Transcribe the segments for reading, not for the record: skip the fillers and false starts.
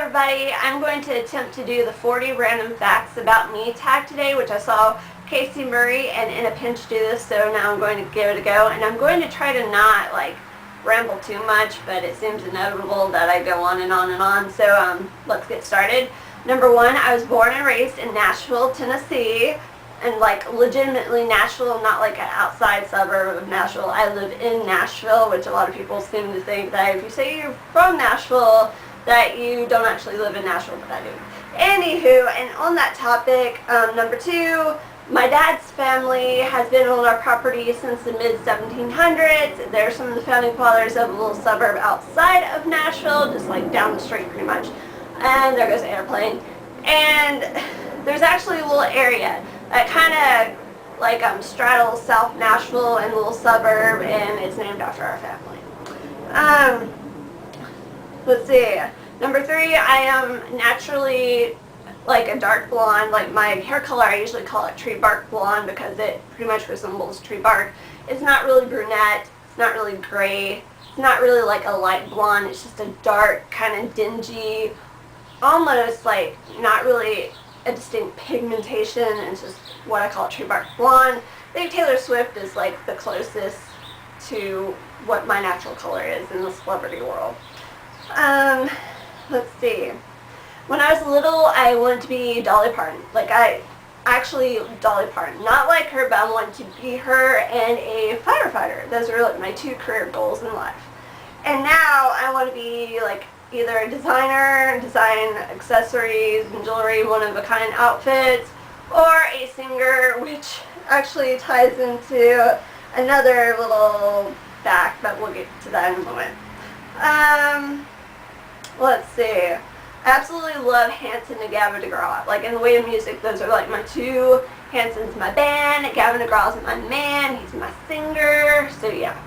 everybody. I'm going to attempt to do the 40 random facts about me tag today, which I saw Cayce Murray and In a Pinch do this, so now I'm going to give it a go. And I'm going to try to not ramble too much, but it seems inevitable that I go on and on and on. So let's get started. Number one, I was born and raised in Nashville, Tennessee. And legitimately Nashville, not an outside suburb of Nashville. I live in Nashville, which a lot of people seem to think that if you say you're from Nashville, that you don't actually live in Nashville, but I do. Anywho, and on that topic, number two, my dad's family has been on our property since the mid-1700s. They're some of the founding fathers of a little suburb outside of Nashville, just down the street pretty much. And there goes the airplane. And there's actually a little area that kind of straddles South Nashville and a little suburb, and it's named after our family. Let's see. Number three, I am naturally a dark blonde. My hair color, I usually call it tree bark blonde because it pretty much resembles tree bark. It's not really brunette. It's not really gray. It's not really a light blonde. It's just a dark, kind of dingy, almost not really a distinct pigmentation. It's just what I call tree bark blonde. I think Taylor Swift is the closest to what my natural color is in the celebrity world. Let's see. When I was little, I wanted to be Dolly Parton. Dolly Parton. Not like her, but I wanted to be her and a firefighter. Those are my two career goals in life. And now I want to be either a designer, design accessories and jewelry, one-of-a-kind outfits, or a singer, which actually ties into another little fact, but we'll get to that in a moment. Let's see. I absolutely love Hanson and Gavin DeGraw. In the way of music, those are my two. Hanson's my band, Gavin DeGraw's my man, he's my singer, so yeah.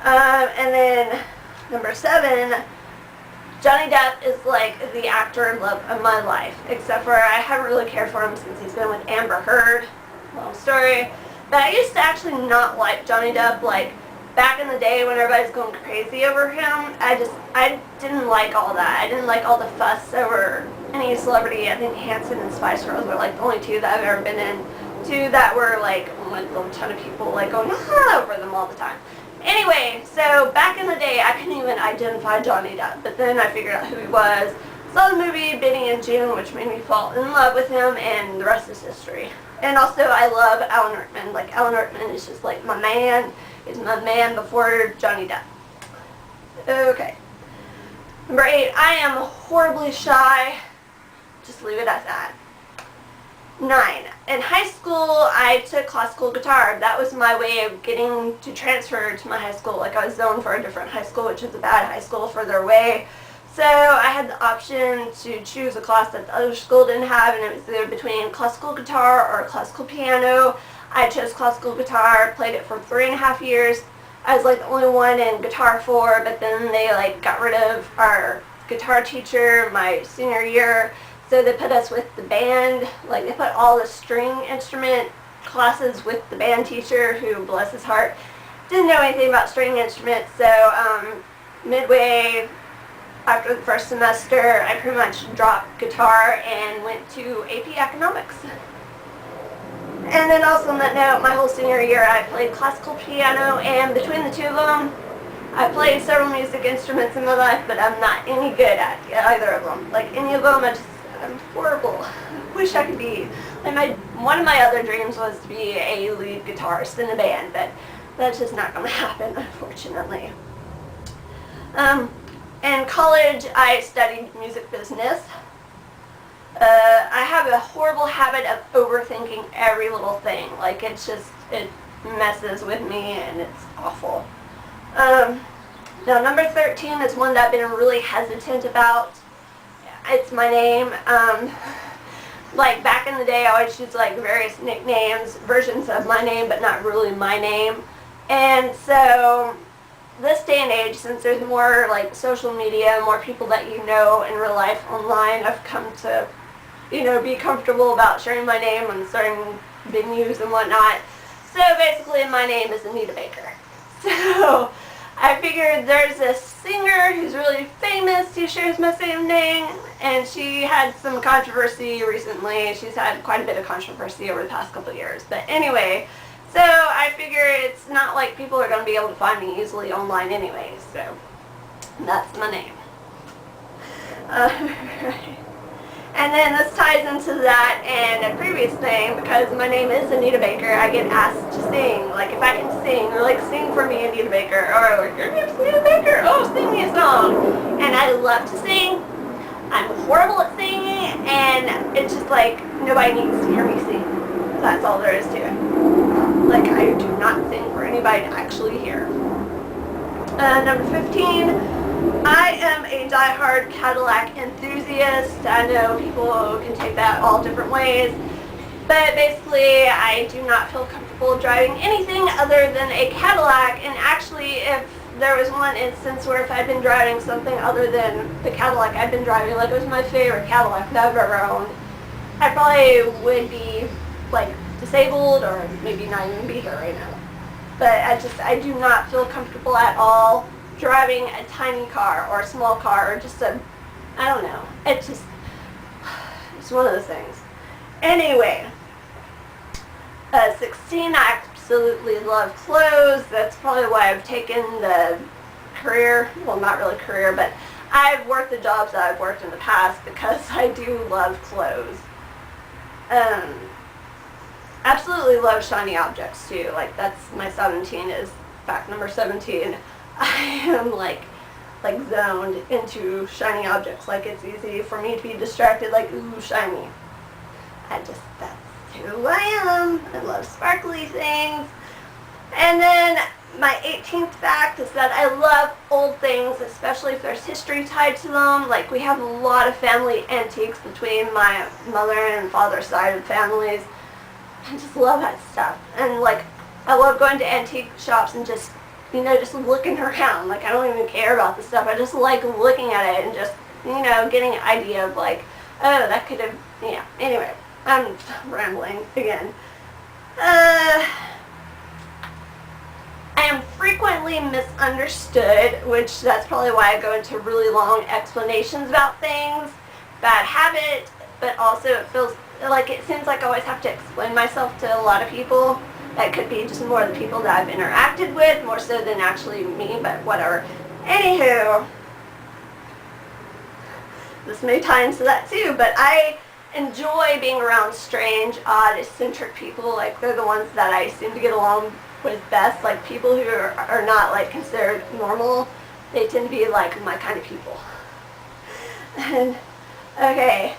And then number seven, Johnny Depp is the actor in love of my life, except for I haven't really cared for him since he's been with Amber Heard. Long story. But I used to actually not like Johnny Depp. Back in the day when everybody's going crazy over him, I didn't like all that. I didn't like all the fuss over any celebrity. I think Hanson and Spice Girls were the only two that I've ever been in. Two that were a ton of people going over them all the time. Anyway, so back in the day, I couldn't even identify Johnny Depp, but then I figured out who he was. Saw the movie Benny and June, which made me fall in love with him, and the rest is history. And also, I love Alan Rickman. Alan Rickman is just my man. He's my man before Johnny Depp. Okay. Number 8, I am horribly shy. Just leave it at that. 9, in high school, I took classical guitar. That was my way of getting to transfer to my high school. I was zoned for a different high school, which is a bad high school further away. So I had the option to choose a class that the other school didn't have, and it was either between classical guitar or classical piano. I chose classical guitar, played it for 3.5 years. I was the only one in Guitar 4, but then they got rid of our guitar teacher my senior year. So they put us with the band, they put all the string instrument classes with the band teacher who, bless his heart, didn't know anything about string instruments. So midway after the first semester, I pretty much dropped guitar and went to AP Economics. And then also on that note, my whole senior year I played classical piano, and between the two of them, I played several music instruments in my life, but I'm not any good at either of them. Any of them, I'm horrible. I wish I could be. One of my other dreams was to be a lead guitarist in a band, but that's just not going to happen, unfortunately. In college, I studied music business. I have a horrible habit of overthinking every little thing. It messes with me, and it's awful. Now, number 13 is one that I've been really hesitant about. It's my name. Back in the day, I always used various nicknames, versions of my name, but not really my name. And so, this day and age, since there's more social media, more people that you know in real life online, I've come to, be comfortable about sharing my name on certain venues and whatnot. So basically, my name is Anita Baker. So I figured there's this singer who's really famous who shares my same name, and she had some controversy recently. She's had quite a bit of controversy over the past couple of years. But anyway, so I figure it's not like people are going to be able to find me easily online anyway, so that's my name. And then this ties into that and a previous thing, because my name is Anita Baker. I get asked to sing, like if I can sing, or like sing for me, Anita Baker, or your name's Anita Baker, oh, sing me a song. And I love to sing. I'm horrible at singing, and it's just like nobody needs to hear me sing. That's all there is to it. Like, I do not sing for anybody to actually hear. Number 15. I am a diehard Cadillac enthusiast. I know people can take that all different ways, but basically I do not feel comfortable driving anything other than a Cadillac. And actually, if there was one instance where if I'd been driving something other than the Cadillac I've been driving, like it was my favorite Cadillac that I've ever owned, I probably would be like disabled or maybe not even be here right now. But I do not feel comfortable at all driving a tiny car or a small car or just a, I don't know, it's one of those things. Anyway, 16, I absolutely love clothes. That's probably why I've taken the career, well, not really career, but I've worked the jobs that I've worked in the past because I do love clothes. Absolutely love shiny objects too. Like that's my 17 is fact number 17. I am like zoned into shiny objects. Like it's easy for me to be distracted, like, ooh, shiny. That's who I am. I love sparkly things. And then my 18th fact is that I love old things, especially if there's history tied to them. Like we have a lot of family antiques between my mother and father's side of families. I just love that stuff. And like I love going to antique shops and just, you know, just looking around. Like I don't even care about the stuff. I just like looking at it and just, you know, getting an idea of like, oh, that could have, yeah. Anyway, I'm rambling again. I am frequently misunderstood, which that's probably why I go into really long explanations about things. Bad habit, but also it feels like it seems like I always have to explain myself to a lot of people. That could be just more the people that I've interacted with, more so than actually me, but whatever. Anywho, this may tie into that too, but I enjoy being around strange, odd, eccentric people. Like they're the ones that I seem to get along with best. Like people who are not like considered normal, they tend to be like my kind of people. And okay,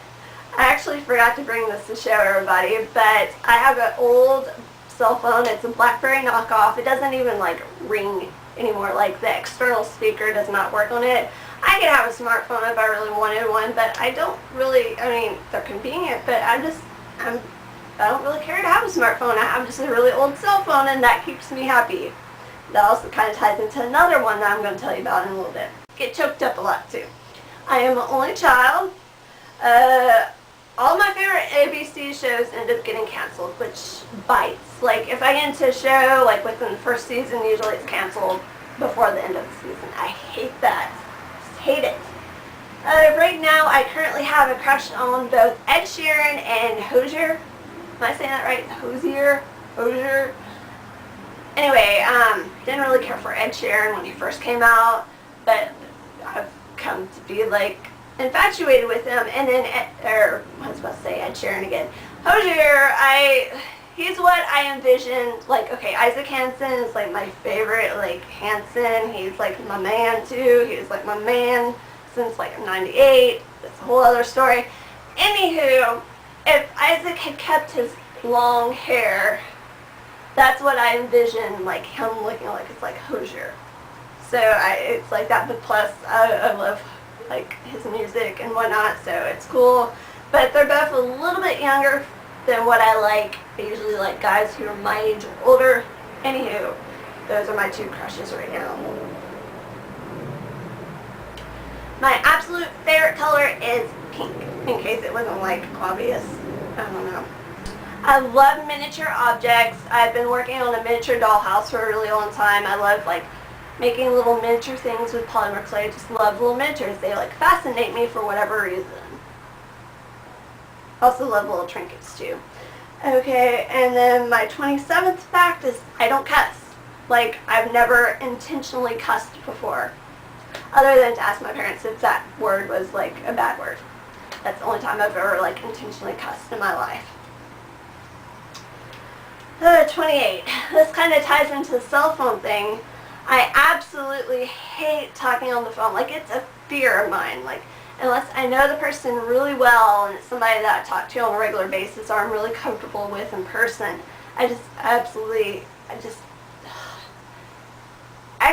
I actually forgot to bring this to show everybody, but I have an old cell phone. It's a BlackBerry knockoff. It doesn't even like ring anymore. Like the external speaker does not work on it. I could have a smartphone if I really wanted one, but I don't really, I mean, they're convenient, but I don't really care to have a smartphone. I have just a really old cell phone, and that keeps me happy. That also kind of ties into another one that I'm going to tell you about in a little bit. Get choked up a lot too. I am an only child. All my favorite ABC shows end up getting canceled, which bites. Like if I get into a show, like within the first season, usually it's canceled before the end of the season. I hate that. Just hate it. Right now, I currently have a crush on both Ed Sheeran and Hozier. Am I saying that right? Hozier? Anyway, didn't really care for Ed Sheeran when he first came out, but I've come to be like infatuated with him. And then, I was about to say Ed Sheeran again. Hozier, he's what I envisioned. Like, okay, Isaac Hansen is like my favorite, like Hansen. He's like my man too. He was like my man since like 98. That's a whole other story. Anywho, if Isaac had kept his long hair, that's what I envisioned, like him looking like. It's like Hozier. So it's like that, but plus I love like his music and whatnot, so it's cool. But they're both a little bit younger than what I like. I usually like guys who are my age or older. Anywho, those are my two crushes right now. My absolute favorite color is pink, in case it wasn't like obvious. I don't know. I love miniature objects. I've been working on a miniature dollhouse for a really long time. I love like making little miniature things with polymer clay. I just love little miniatures. They like fascinate me for whatever reason. Also love little trinkets too. Okay, and then my 27th fact is I don't cuss. Like, I've never intentionally cussed before, other than to ask my parents if that word was like a bad word. That's the only time I've ever like intentionally cussed in my life. 28. This kind of ties into the cell phone thing. I absolutely hate talking on the phone. Like, it's a fear of mine. Like, unless I know the person really well and it's somebody that I talk to on a regular basis or I'm really comfortable with in person, I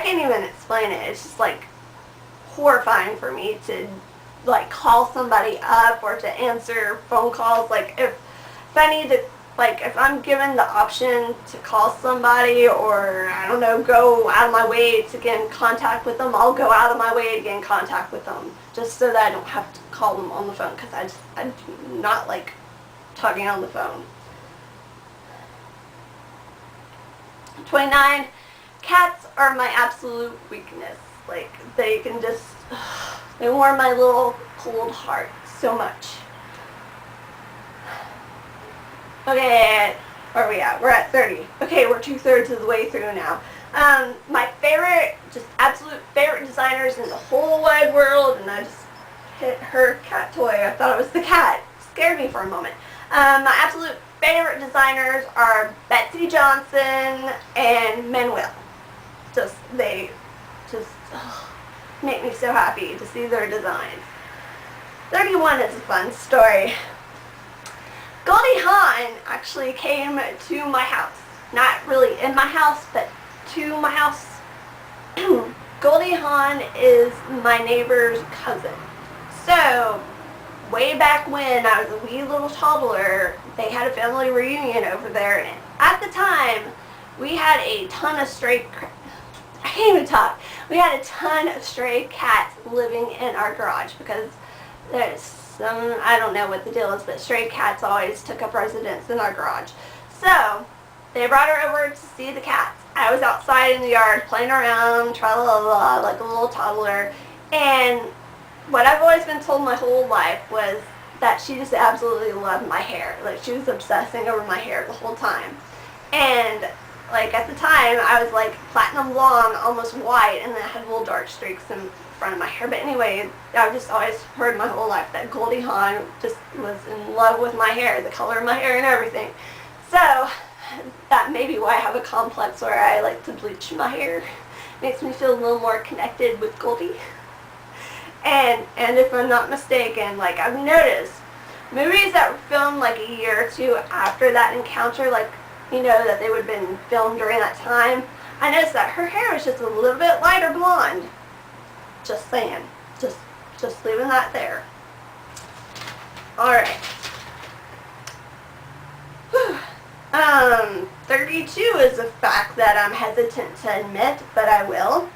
can't even explain it. It's just like horrifying for me to like call somebody up or to answer phone calls. Like, if I need to, like, if I'm given the option to call somebody or, I don't know, go out of my way to get in contact with them, I'll go out of my way to get in contact with them just so that I don't have to call them on the phone, because I do not like talking on the phone. 29. Cats are my absolute weakness. Like, they can just, they warm my little cold heart so much. Okay, where are we at? We're at 30. Okay, we're 2/3 of the way through now. My favorite, just absolute favorite designers in the whole wide world, and I just hit her cat toy. I thought it was the cat. It scared me for a moment. My absolute favorite designers are Betsy Johnson and Manuel. They just make me so happy to see their designs. 31 is a fun story. Goldie Hawn actually came to my house. Not really in my house, but to my house. Goldie Hawn is my neighbor's cousin. So, way back when I was a wee little toddler, they had a family reunion over there. And at the time, we had a ton of I can't even talk. We had a ton of stray cats living in our garage because there's some, I don't know what the deal is, but stray cats always took up residence in our garage. So, they brought her over to see the cats. I was outside in the yard playing around, tra-la-la-la, like a little toddler, and what I've always been told my whole life was that she just absolutely loved my hair. Like, she was obsessing over my hair the whole time. And like, at the time, I was like platinum blonde, almost white, and then I had little dark streaks in front of my hair. But anyway, I've just always heard my whole life that Goldie Hawn just was in love with my hair, the color of my hair and everything. So, that may be why I have a complex where I like to bleach my hair. Makes me feel a little more connected with Goldie. And if I'm not mistaken, like, I've noticed movies that were filmed like a year or two after that encounter, like, you know, that they would have been filmed during that time, I noticed that her hair was just a little bit lighter blonde. Just saying. Just leaving that there. Alright. 32 is a fact that I'm hesitant to admit, but I will.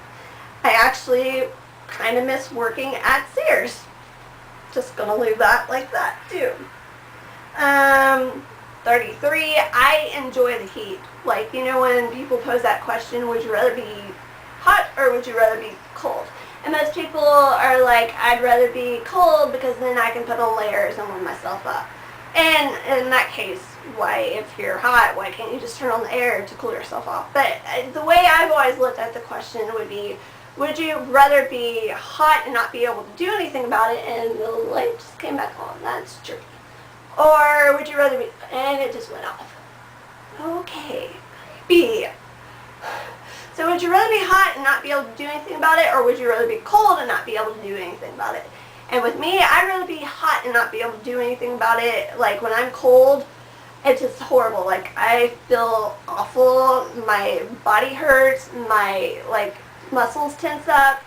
I actually kind of miss working at Sears. Just gonna leave that like that, too. 33, I enjoy the heat. Like, you know, when people pose that question, would you rather be hot or would you rather be cold? And most people are like, I'd rather be cold because then I can put on layers and warm myself up. And in that case, why, if you're hot, why can't you just turn on the air to cool yourself off? But the way I've always looked at the question would be, would you rather be hot and not be able to do anything about it? And the light just came back on. That's true. Or would you rather be, and it just went off. Okay, B. So would you rather be hot and not be able to do anything about it, or would you rather be cold and not be able to do anything about it? And with me, I'd rather be hot and not be able to do anything about it. Like, when I'm cold, it's just horrible. Like, I feel awful, my body hurts, my, like, muscles tense up.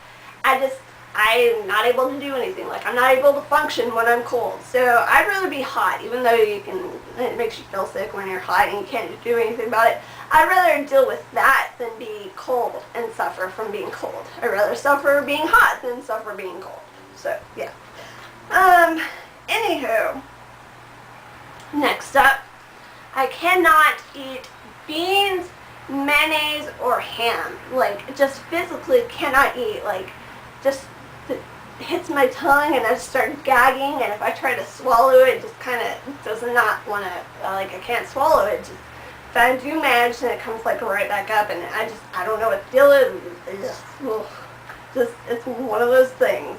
I'm not able to do anything. Like, I'm not able to function when I'm cold. So I'd rather be hot, even though it makes you feel sick when you're hot and you can't do anything about it. I'd rather deal with that than be cold and suffer from being cold. I'd rather suffer being hot than suffer being cold. So, yeah. Anywho, next up, I cannot eat beans, mashed mayonnaise or ham. Like, just physically cannot eat. Like, just it hits my tongue and I just start gagging, and if I try to swallow it, just kind of does not want to, like, I can't swallow it. Just, if I do manage, then it comes like right back up, and I don't know what the deal is. It's one of those things.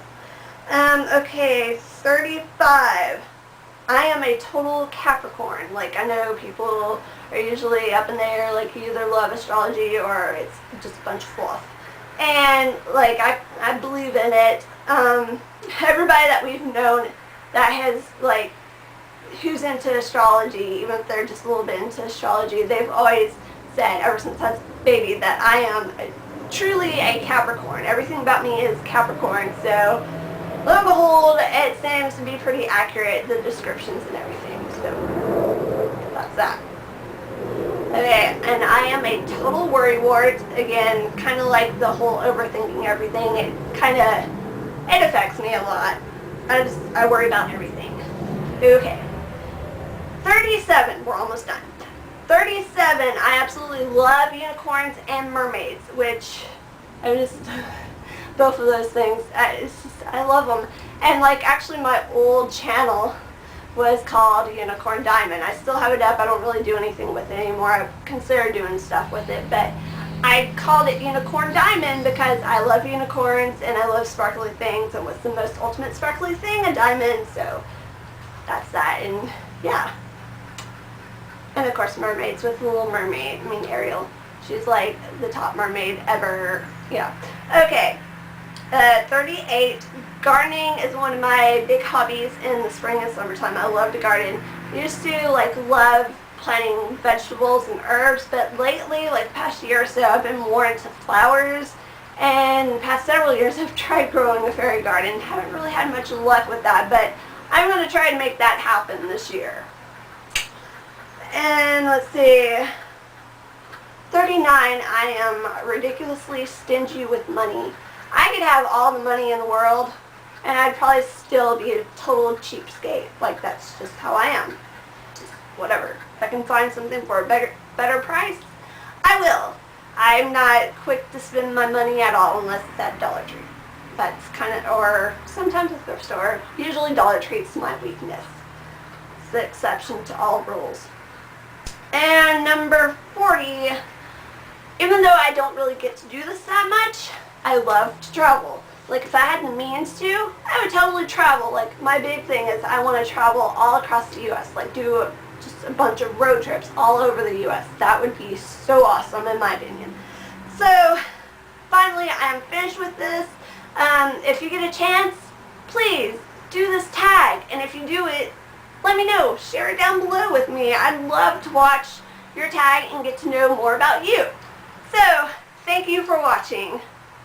Okay, 35. I am a total Capricorn. Like, I know people are usually up in there, like, you either love astrology or it's just a bunch of fluff. And, like, I believe in it. Everybody that we've known that has, like, who's into astrology, even if they're just a little bit into astrology, they've always said, ever since I was a baby, that I am truly a Capricorn. Everything about me is Capricorn, so lo and behold, it seems to be pretty accurate, the descriptions and everything, so that's that. Okay, and I am a total worrywart. Again, kind of like the whole overthinking everything. It affects me a lot. I worry about everything. Okay. 37, we're almost done. 37, I absolutely love unicorns and mermaids, which both of those things, I love them. And, like, actually my old channel was called Unicorn Diamond. I still have it up. I don't really do anything with it anymore. I've considered doing stuff with it, but I called it Unicorn Diamond because I love unicorns and I love sparkly things, and what's the most ultimate sparkly thing? A diamond, so that's that. And yeah. And of course mermaids with the Little Mermaid. I mean, Ariel. She's like the top mermaid ever. Yeah. Okay. 38. Gardening is one of my big hobbies in the spring and summertime. I love to garden. I used to, like, love planting vegetables and herbs, but lately, like the past year or so, I've been more into flowers, and the past several years I've tried growing a fairy garden. Haven't really had much luck with that, but I'm going to try and make that happen this year. And let's see, 39, I am ridiculously stingy with money. I could have all the money in the world, and I'd probably still be a total cheapskate. Like, that's just how I am. Just whatever. If I can find something for a better price, I will. I'm not quick to spend my money at all unless it's at Dollar Tree. That's kind of, or sometimes a thrift store. Usually Dollar Tree's my weakness. It's the exception to all rules. And number 40, even though I don't really get to do this that much, I love to travel. Like, if I had the means to, I would totally travel. Like, my big thing is I want to travel all across the U.S. Like, do just a bunch of road trips all over the U.S. That would be so awesome, in my opinion. So, finally, I am finished with this. If you get a chance, please do this tag. And if you do it, let me know. Share it down below with me. I'd love to watch your tag and get to know more about you. So, thank you for watching.